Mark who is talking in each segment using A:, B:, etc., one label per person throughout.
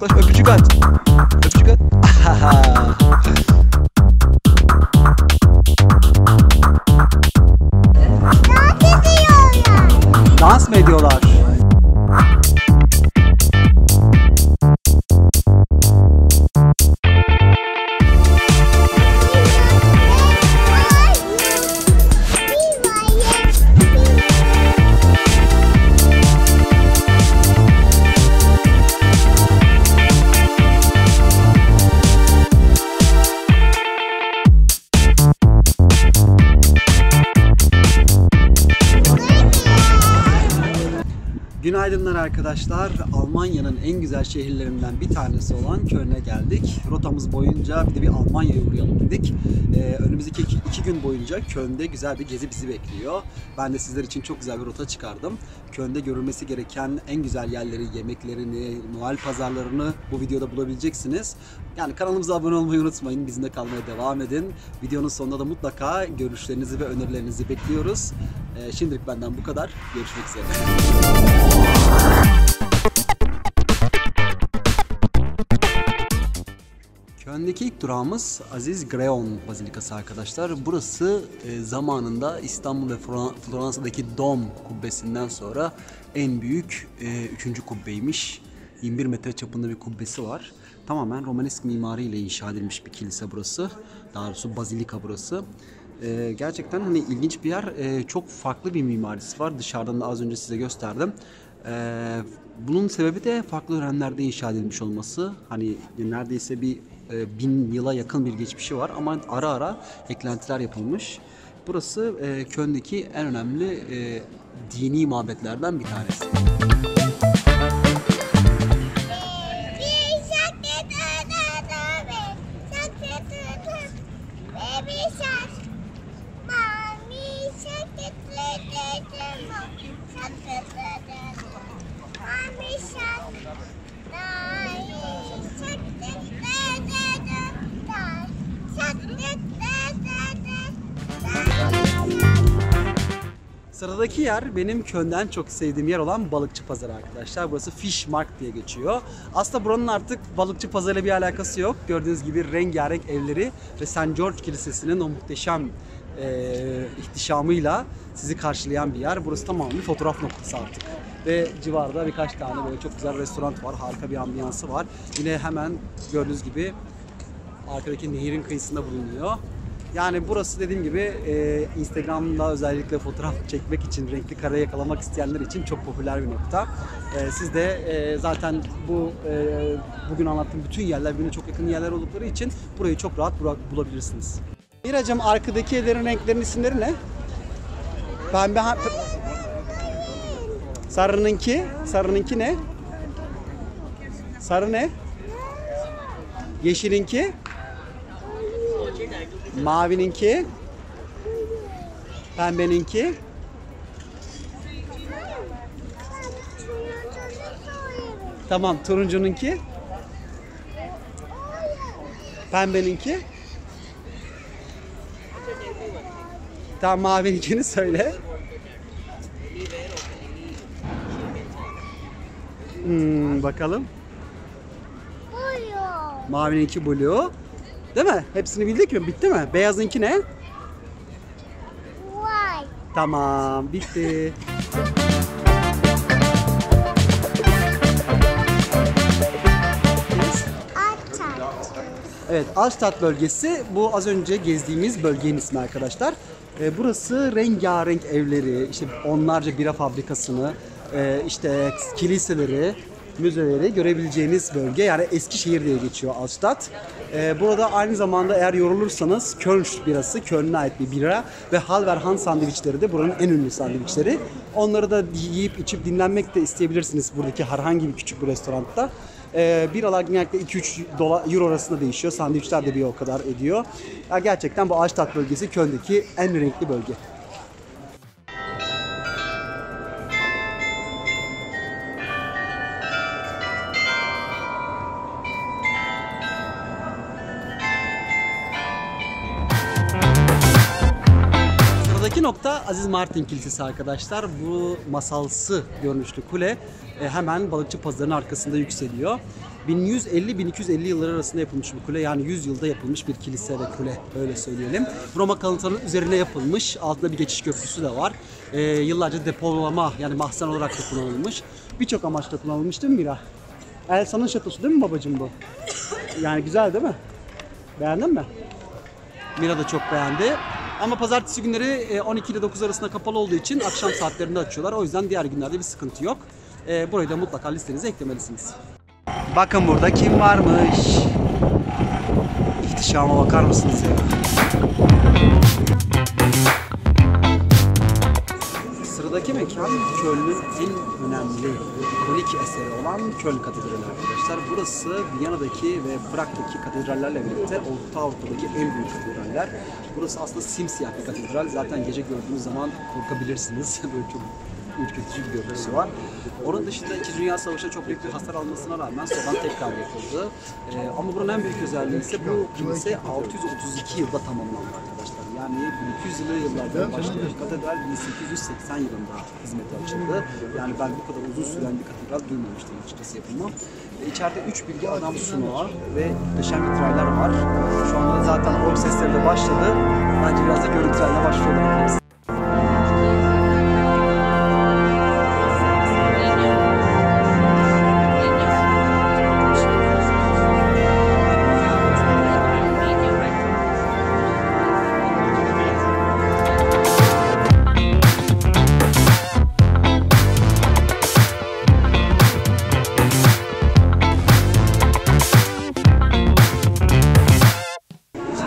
A: Öpücük at. Öpücük at. Dans mı ediyorlar? Günaydınlar arkadaşlar. Almanya'nın en güzel şehirlerinden bir tanesi olan Köln'e geldik. Rotamız boyunca bir de bir Almanya'ya uğrayalım dedik. Önümüzdeki iki gün boyunca Köln'de güzel bir gezi bizi bekliyor. Ben de sizler için çok güzel bir rota çıkardım. Köln'de görülmesi gereken en güzel yerleri, yemeklerini, Noel pazarlarını bu videoda bulabileceksiniz. Yani kanalımıza abone olmayı unutmayın. Bizimle kalmaya devam edin. Videonun sonunda da mutlaka görüşlerinizi ve önerilerinizi bekliyoruz. Şimdilik benden bu kadar. Görüşmek üzere. Köln'deki ilk durağımız Aziz Greon Bazilikası arkadaşlar. Burası zamanında İstanbul ve Floransa'daki Dom kubbesinden sonra en büyük 3. kubbeymiş. 21 metre çapında bir kubbesi var. Tamamen Romanesk mimariyle inşa edilmiş bir kilise burası. Daha doğrusu bazilika burası. Gerçekten hani ilginç bir yer. Çok farklı bir mimarisi var. Dışarıdan da az önce size gösterdim. Bunun sebebi de farklı dönemlerde inşa edilmiş olması. Hani neredeyse bir 1000 yıla yakın bir geçmişi var ama ara ara eklentiler yapılmış. Burası Köln'deki en önemli dini mabetlerden bir tanesi. Sıradaki yer benim Köln'den çok sevdiğim yer olan Balıkçı Pazarı arkadaşlar. Burası Fish Markt diye geçiyor. Aslında buranın artık Balıkçı Pazarı'yla bir alakası yok. Gördüğünüz gibi rengarenk evleri ve St. George Kilisesi'nin o muhteşem ihtişamıyla sizi karşılayan bir yer. Burası tamamen bir fotoğraf noktası artık. Ve civarda birkaç tane böyle çok güzel restoran var. Harika bir ambiyansı var. Yine hemen gördüğünüz gibi arkadaki nehirin kıyısında bulunuyor. Yani burası dediğim gibi Instagram'da özellikle fotoğraf çekmek için, renkli kare yakalamak isteyenler için çok popüler bir nokta. Siz de zaten bugün anlattığım bütün yerler birbirine çok yakın yerler oldukları için burayı çok rahat bulabilirsiniz. Miracığım, arkadaki evlerin renklerinin isimleri ne? Pembe, sarınınki ne? Sarı ne? Yeşilinki? Mavininki, pembeninki, tamam, turuncununki, pembeninki, tamam, mavininkini söyle. Bakalım. Mavininki blue. Değil mi? Hepsini bildik mi? Bitti mi? Beyazınki ne?
B: White.
A: Tamam, bitti. Evet, Altstadt bölgesi bu az önce gezdiğimiz bölgenin ismi arkadaşlar. Burası rengarenk evleri, işte onlarca bira fabrikasını, işte kiliseleri, müzeleri görebileceğiniz bölge. Yani Eskişehir diye geçiyor Altstadt. Burada aynı zamanda eğer yorulursanız Köln birası, Köln'e ait bir bira ve Halverhan sandviçleri de buranın en ünlü sandviçleri. Onları da yiyip içip dinlenmek de isteyebilirsiniz buradaki herhangi bir küçük bir restoranda. Biralar genellikle 2-3 euro arasında değişiyor. Sandviçler de bir o kadar ediyor. Yani gerçekten bu Altstadt bölgesi Köln'deki en renkli bölge. Sıradaki nokta Aziz Martin Kilisesi arkadaşlar. Bu masalsı görünüşlü kule hemen Balıkçı Pazarı'nın arkasında yükseliyor. 1150-1250 yılları arasında yapılmış bir kule. Yani 100 yılda yapılmış bir kilise ve kule, öyle söyleyelim. Roma kalıntılarının üzerine yapılmış. Altında bir geçiş köprüsü de var. Yıllarca depolama, yani mahzen olarak da kullanılmış. Birçok amaçla kullanılmış değil mi Mira? Elsa'nın şatosu değil mi babacığım bu? Yani güzel değil mi? Beğendin mi? Mira da çok beğendi. Ama pazartesi günleri 12 ile 9 arasında kapalı olduğu için akşam saatlerinde açıyorlar. O yüzden diğer günlerde bir sıkıntı yok. Burayı da mutlaka listenize eklemelisiniz. Bakın burada kim varmış? İhtişama bakar mısınız ya? Sıradaki mekan Köln'ün en önemli ikonik eseri olan Köln Katedrali arkadaşlar. Burası Viyana'daki ve Prag'daki katedrallerle birlikte Orta Avrupa'daki en büyük katedraller. Burası aslında simsiyah bir katedral. Zaten gece gördüğünüz zaman korkabilirsiniz. Böyle çok ürkütücü bir görüntüsü var. Onun dışında 2. Dünya Savaşı'nda çok büyük bir hasar almasına rağmen sonradan tekrar yapıldı. Ama buranın en büyük özelliği ise bu kilise 632 yılda tamamlandı arkadaşlar. Yani 1200'lü yıllarda başlayan katedral 1880 yılında hizmete açıldı. Yani ben bu kadar uzun süren bir katedral duymamıştım açıkçası yapımı. İçeride 3 bilgi adam sunağı ve muhteşem vitraylar var. Şu anda zaten org sesleri de başladı. Bence biraz da görüntülerle başlayalım.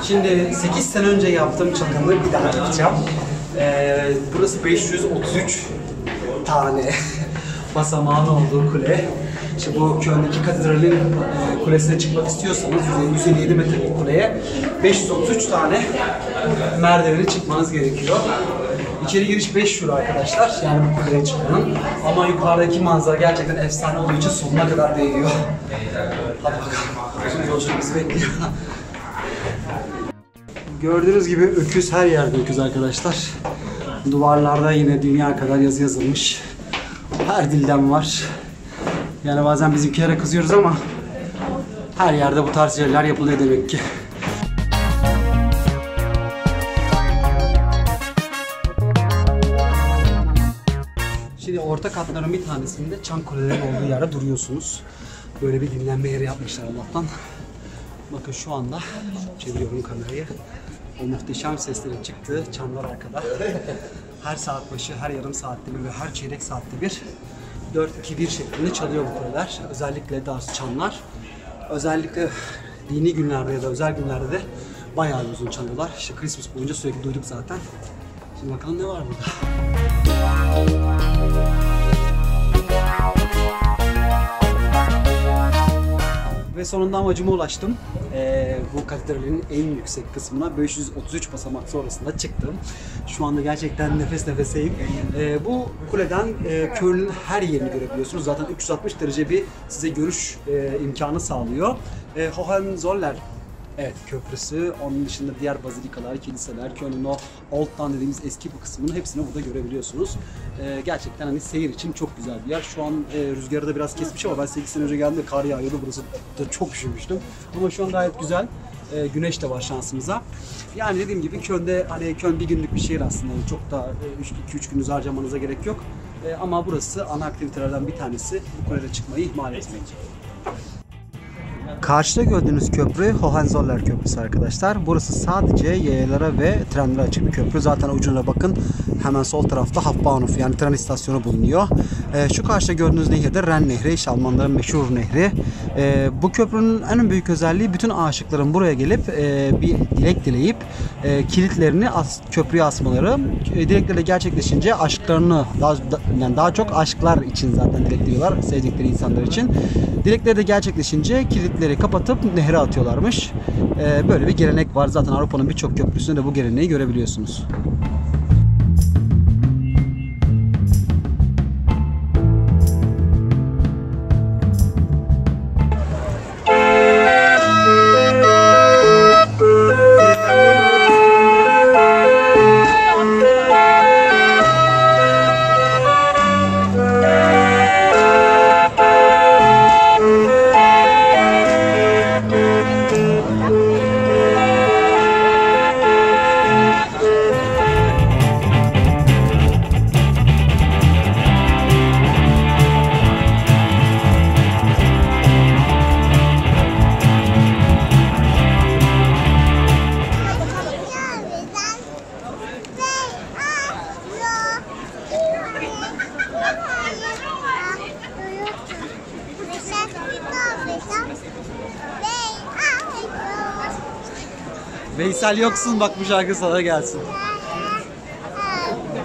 A: Şimdi 8 sene önce yaptığım çılgınlığı bir daha yapacağım. Burası 533 tane basamağın olduğu kule. İşte bu Köln'deki katedralin kulesine çıkmak istiyorsanız 157 metrelik kuleye 533 tane merdiveni çıkmanız gerekiyor. İçeri giriş 5 euro arkadaşlar, yani bu kuleye çıkmanın. Ama yukarıdaki manzara gerçekten efsane olduğu için sonuna kadar değiyor. Hadi bakalım, uzun yolculuk bizi bekliyor. Gördüğünüz gibi öküz, her yerde öküz arkadaşlar. Duvarlarda yine dünya kadar yazı yazılmış. Her dilden var. Yani bazen bizimkilere kızıyoruz ama her yerde bu tarz şeyler yapılıyor demek ki. Şimdi orta katların bir tanesinde çan kulelerin olduğu yerde duruyorsunuz. Böyle bir dinlenme yeri yapmışlar Allah'tan. Bakın şu anda çeviriyorum kamerayı. O muhteşem seslerin çıktığı çanlar arkada. Her saat başı, her yarım saatte bir ve her çeyrek saatte bir 4-2-1 şeklinde çalıyor bu kuleler. Özellikle dans çanlar. Özellikle dini günlerde ya da özel günlerde de bayağı uzun çalıyorlar. İşte Christmas boyunca sürekli duyduk zaten. Şimdi bakalım ne var burada. Ve sonunda amacıma ulaştım. Bu katedralin en yüksek kısmına 533 basamak sonrasında çıktım. Şu anda gerçekten nefes nefeseyim. Bu kuleden Köln'ün her yerini görebiliyorsunuz. Zaten 360 derece bir size görüş imkanı sağlıyor. Hohenzollern köprüsü, onun dışında diğer bazilikalar, kiliseler, Köln'ün o Old Town dediğimiz eski bir kısmını hepsini burada görebiliyorsunuz. Gerçekten hani seyir için çok güzel bir yer. Şu an rüzgarı da biraz kesmiş ama ben 8 sene önce geldiğimde kar yağıyordu. Burası da çok üşümüştüm. Ama şu an gayet güzel. Güneş de var şansımıza. Yani dediğim gibi Köln'de, hani Köln bir günlük bir şehir aslında. Çok da 2-3 gününüzü harcamanıza gerek yok. Ama burası ana aktivitelerden bir tanesi. Bu kulede çıkmayı ihmal etmeyin. Karşıda gördüğünüz köprü Hohenzollern Köprüsü arkadaşlar. Burası sadece yayalara ve trenlere açık bir köprü. Zaten ucuna bakın, hemen sol tarafta Hauptbahnhof, yani tren istasyonu bulunuyor. Şu karşıda gördüğünüz nehir de Ren Nehri, işte Almanların meşhur nehri. Bu köprünün en büyük özelliği, bütün aşıkların buraya gelip bir dilek dileyip kilitlerini köprüye asmaları. Dilekleri gerçekleşince aşklarını, daha çok aşklar için zaten dilek diliyorlar, sevdikleri insanlar için. Dilekleri de gerçekleşince kilitleri kapatıp nehre atıyorlarmış. Böyle bir gelenek var. Zaten Avrupa'nın birçok köprüsünde de bu geleneği görebiliyorsunuz. Veysel yoksun, bak bu şarkı sana gelsin.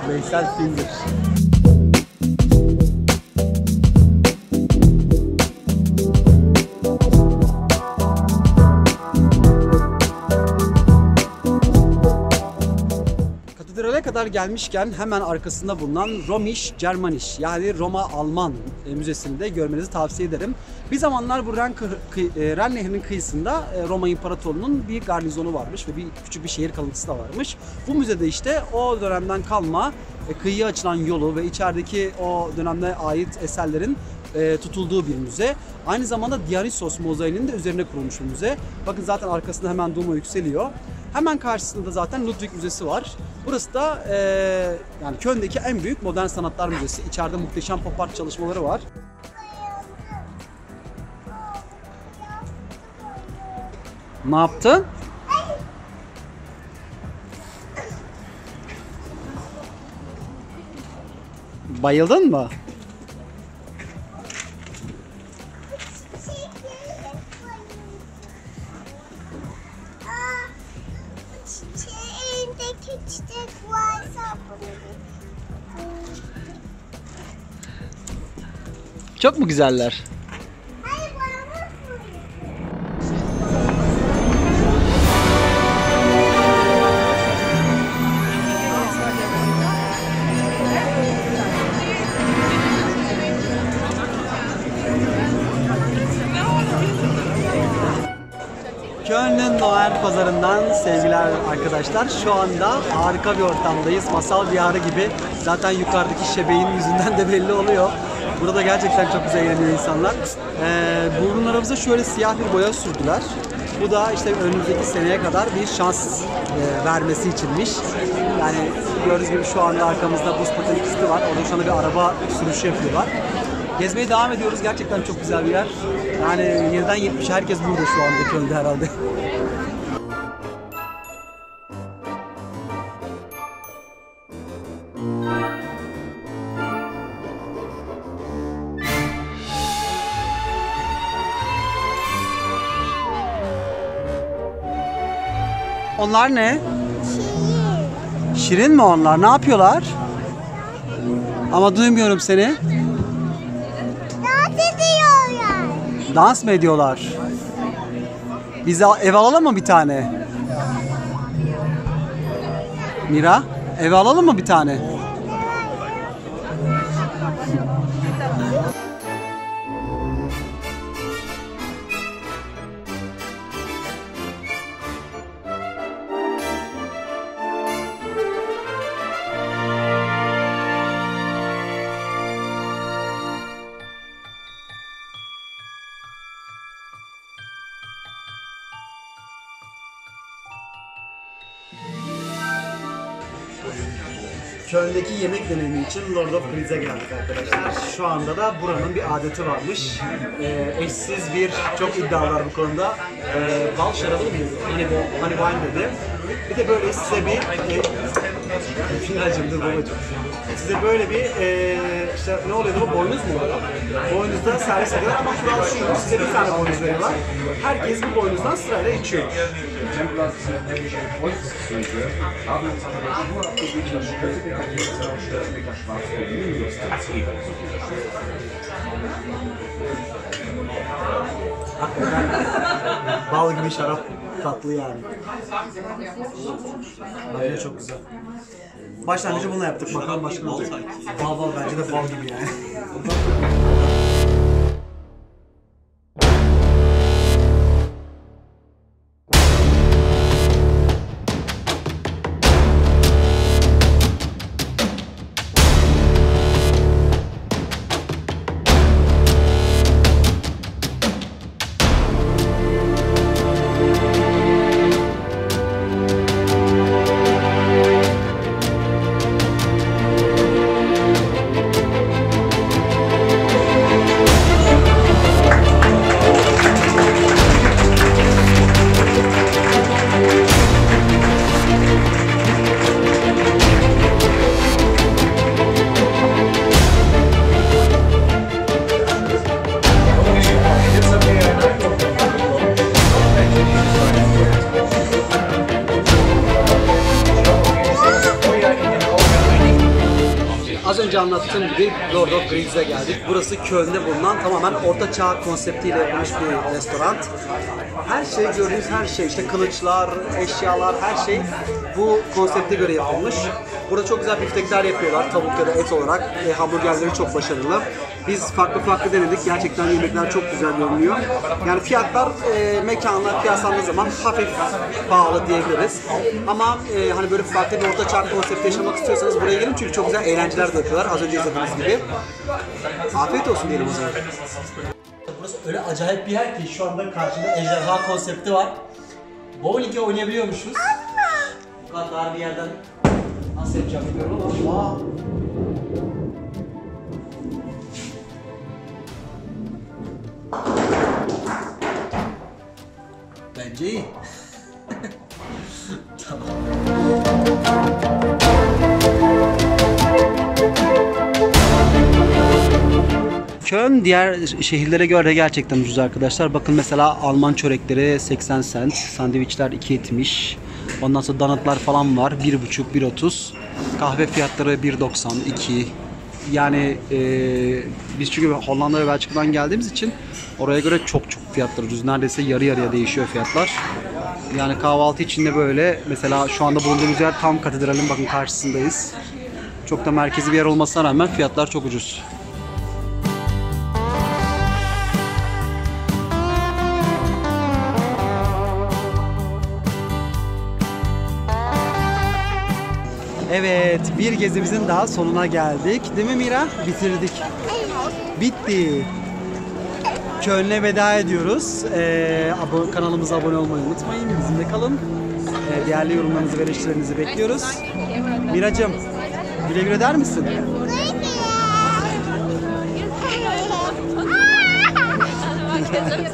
A: Veysel Finger. Katedrale kadar gelmişken hemen arkasında bulunan Römische Germanische yani Roma-Alman müzesini de görmenizi tavsiye ederim. Bir zamanlar bu Ren Nehri'nin kıyısında Roma İmparatorluğu'nun bir garnizonu varmış ve küçük bir şehir kalıntısı da varmış. Bu müzede işte o dönemden kalma kıyıya açılan yolu ve içerideki o dönemde ait eserlerin tutulduğu bir müze. Aynı zamanda Dionysos mozaiğinin de üzerine kurulmuş bir müze. Bakın zaten arkasında hemen Duomo yükseliyor. Hemen karşısında zaten Ludwig Müzesi var. Burası da yani Köln'deki en büyük modern sanatlar müzesi. İçeride muhteşem pop art çalışmaları var. Ne yaptın? Bayıldın mı? Çok mu güzeller? Köln'ün Noel pazarından sevgiler arkadaşlar. Şu anda harika bir ortamdayız. Masal diyarı gibi. Zaten yukarıdaki şebeğin yüzünden de belli oluyor. Burada gerçekten çok güzel eğleniyor insanlar. Burunlarımıza şöyle siyah bir boya sürdüler. Bu da işte önümüzdeki seneye kadar bir şans vermesi içinmiş. Yani gördüğünüz gibi şu anda arkamızda buz pateni pisti var. Orada şu anda bir araba sürüşü yapıyorlar. Gezmeye devam ediyoruz. Gerçekten çok güzel bir yer. Yani 7'den 70'e herkes burada şu anda Köln'de herhalde. Onlar ne? Şirin. Şirin mi onlar? Ne yapıyorlar? Ama duymuyorum seni.
B: Dans ediyorlar.
A: Dans mı ediyorlar? Bize ev alalım mı bir tane? Mira, ev alalım mı bir tane? Köln'deki yemek deneyimi için Lord of Griez'e geldik arkadaşlar. Şu anda da buranın bir adeti varmış. Eşsiz bir, çok iddialar bu konuda. Bal şarabı mı dedi? Hani wine dedi. Bir de böyle size bir... Finalcim dur babacığım. Size böyle bir işte ne oluyordu bu? Boynuz mu? Boynuzda servis ediyorlar ama kural şuydu. Size bir tane boynuz veriyorlar. Herkes bu boynuzdan sırayla içiyor. Bal gibi şarap, tatlı yani. Bence çok güzel. Başlangıcı bunu yaptık. Bakalım başka ne olacak. Bal bence de bal gibi yani. anlattığım gibi Lord of Grieves'e geldik. Burası Köln'de bulunan tamamen orta çağ konseptiyle yapılmış bir restoran. Her şey, gördüğünüz her şey, işte kılıçlar, eşyalar, her şey bu konsepte göre yapılmış. Burada çok güzel biftekler yapıyorlar, tavuk ya da et olarak. Hamburgerleri çok başarılı. Biz farklı denedik. Gerçekten yemekler çok güzel görünüyor. Yani fiyatlar mekanla kıyaslandığı zaman hafif pahalı diyebiliriz. Ama hani böyle farklı bir orta çağ konsepti yaşamak istiyorsanız buraya gelin çünkü çok güzel eğlenceler de yapıyorlar. Az önce izlediğiniz gibi. Afiyet olsun diyelim o zaman. Burası öyle acayip bir yer ki şu anda karşımda ejderha konsepti var. Bowling'e oynayabiliyormuşuz. Bu kadar dar bir yerden nasıl yapacağım bilmiyorum ama bence iyi. Tamam. Köln diğer şehirlere göre gerçekten ucuz arkadaşlar. Bakın mesela Alman çörekleri 80 cent, sandviçler 2.70. Ondan sonra donutlar falan var 1.5 1.30. Kahve fiyatları 1.90 2. Yani biz çünkü Hollanda ve Belçika'dan geldiğimiz için oraya göre çok fiyatlar ucuz. Neredeyse yarı yarıya değişiyor fiyatlar. Yani kahvaltı için de böyle. Mesela şu anda bulunduğumuz yer tam katedralin bakın karşısındayız. Çok da merkezi bir yer olmasına rağmen fiyatlar çok ucuz. Evet, bir gezimizin daha sonuna geldik. Değil mi Mira? Bitirdik. Bitti. Köln'e veda ediyoruz. Kanalımıza abone olmayı unutmayın. Bizimle kalın. Değerli yorumlarınızı ve eleştirilerinizi bekliyoruz. Miracığım, güle güle der misin?
B: Güle güle.